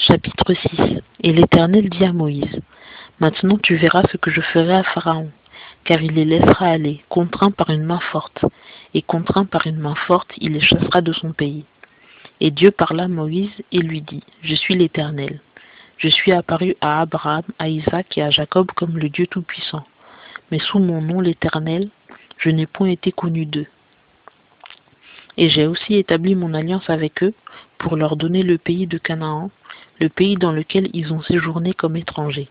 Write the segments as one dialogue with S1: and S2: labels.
S1: Chapitre 6. Et l'Éternel dit à Moïse, maintenant tu verras ce que je ferai à Pharaon, car il les laissera aller, contraints par une main forte, et contraint par une main forte, il les chassera de son pays. Et Dieu parla à Moïse et lui dit, je suis l'Éternel. Je suis apparu à Abraham, à Isaac et à Jacob comme le Dieu Tout-Puissant. Mais sous mon nom l'Éternel, je n'ai point été connu d'eux. Et j'ai aussi établi mon alliance avec eux pour leur donner le pays de Canaan, le pays dans lequel ils ont séjourné comme étrangers.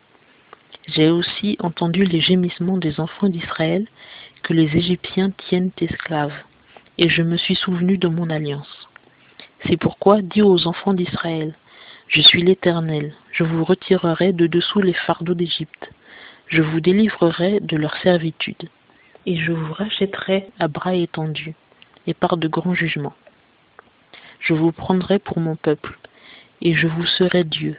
S1: J'ai aussi entendu les gémissements des enfants d'Israël que les Égyptiens tiennent esclaves, et je me suis souvenu de mon alliance. C'est pourquoi dis aux enfants d'Israël, je suis l'Éternel, je vous retirerai de dessous les fardeaux d'Égypte, je vous délivrerai de leur servitude, et je vous rachèterai à bras étendus, et par de grands jugements. Je vous prendrai pour mon peuple, et je vous serai Dieu,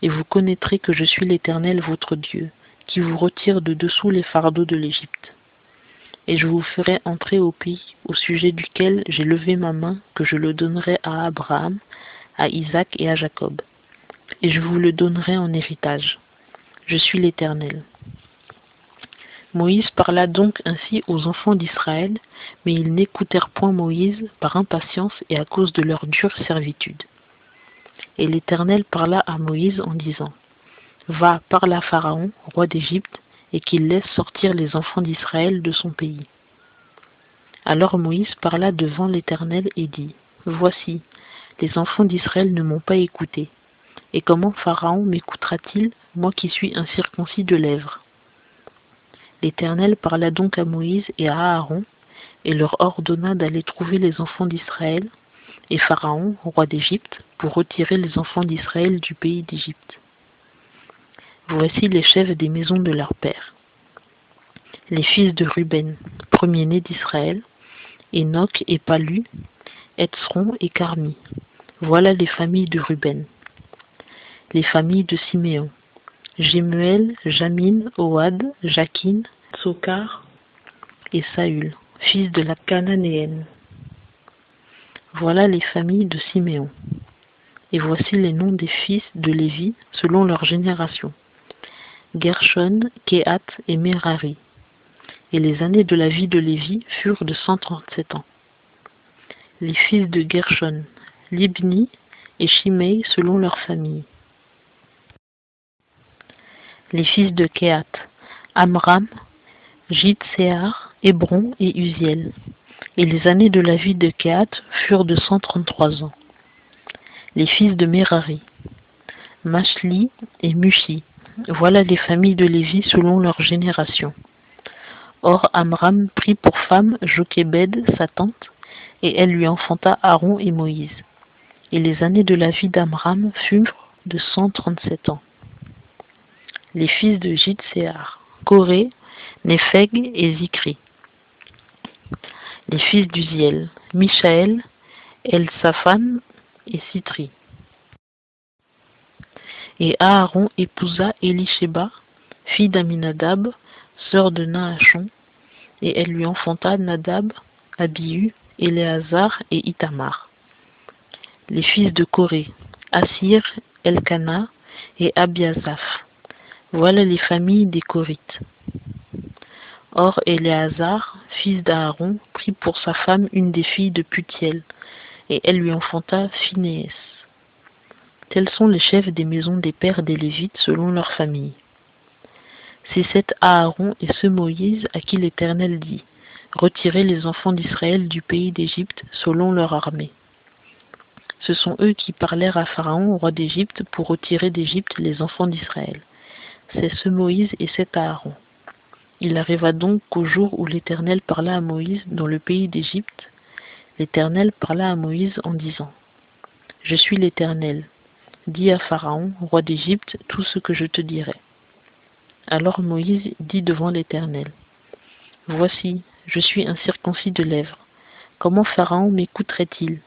S1: et vous connaîtrez que je suis l'Éternel votre Dieu, qui vous retire de dessous les fardeaux de l'Égypte. Et je vous ferai entrer au pays au sujet duquel j'ai levé ma main, que je le donnerai à Abraham, à Isaac et à Jacob. Et je vous le donnerai en héritage. Je suis l'Éternel. Moïse parla donc ainsi aux enfants d'Israël, mais ils n'écoutèrent point Moïse par impatience et à cause de leur dure servitude. Et l'Éternel parla à Moïse en disant, va, parle à Pharaon, roi d'Égypte, et qu'il laisse sortir les enfants d'Israël de son pays. Alors Moïse parla devant l'Éternel et dit, voici, les enfants d'Israël ne m'ont pas écouté. Et comment Pharaon m'écoutera-t-il, moi qui suis incirconcis de lèvres? L'Éternel parla donc à Moïse et à Aaron, et leur ordonna d'aller trouver les enfants d'Israël, et Pharaon, roi d'Égypte, pour retirer les enfants d'Israël du pays d'Égypte. Voici les chefs des maisons de leurs pères. Les fils de Ruben, premier-né d'Israël, Enoch et Palu, Hetzron et Carmi. Voilà les familles de Ruben. Les familles de Siméon, Jemuel, Jamin, Ohad, Jakin, Tsokar et Saül, fils de la Cananéenne. Voilà les familles de Siméon. Et voici les noms des fils de Lévi selon leur génération. Gershon, Kehat et Merari. Et les années de la vie de Lévi furent de 137 ans. Les fils de Gershon, Libni et Shimei selon leur famille. Les fils de Kehat, Amram, Jitséar, Hébron et Uziel. Et les années de la vie de Kehat furent de 133 ans. Les fils de Merari, Mashli et Mushi. Voilà les familles de Lévi selon leur génération. Or Amram prit pour femme Jochébed, sa tante, et elle lui enfanta Aaron et Moïse. Et les années de la vie d'Amram furent de 137 ans. Les fils de Jitséar, Coré, Népheg et Zikri. Les fils d'Uziel, Mishaël, Elsaphan et Sitri. Et Aaron épousa Élisheba, fille d'Aminadab, sœur de Naashon, et elle lui enfanta Nadab, Abihu, Éléazar et Itamar. Les fils de Coré, Assir, Elkana et Abiasaph. Voilà les familles des Corites. Or Éléazar, fils d'Aaron, prit pour sa femme une des filles de Putiel, et elle lui enfanta Phinéès. Tels sont les chefs des maisons des pères des Lévites selon leur famille. C'est cet Aaron et ce Moïse à qui l'Éternel dit, retirez les enfants d'Israël du pays d'Égypte selon leur armée. Ce sont eux qui parlèrent à Pharaon, roi d'Égypte, pour retirer d'Égypte les enfants d'Israël. C'est ce Moïse et cet Aaron. Il arriva donc qu'au jour où l'Éternel parla à Moïse dans le pays d'Égypte, l'Éternel parla à Moïse en disant, je suis l'Éternel. Dis à Pharaon, roi d'Égypte, tout ce que je te dirai. Alors Moïse dit devant l'Éternel, voici, je suis incirconcis de lèvres. Comment Pharaon m'écouterait-il,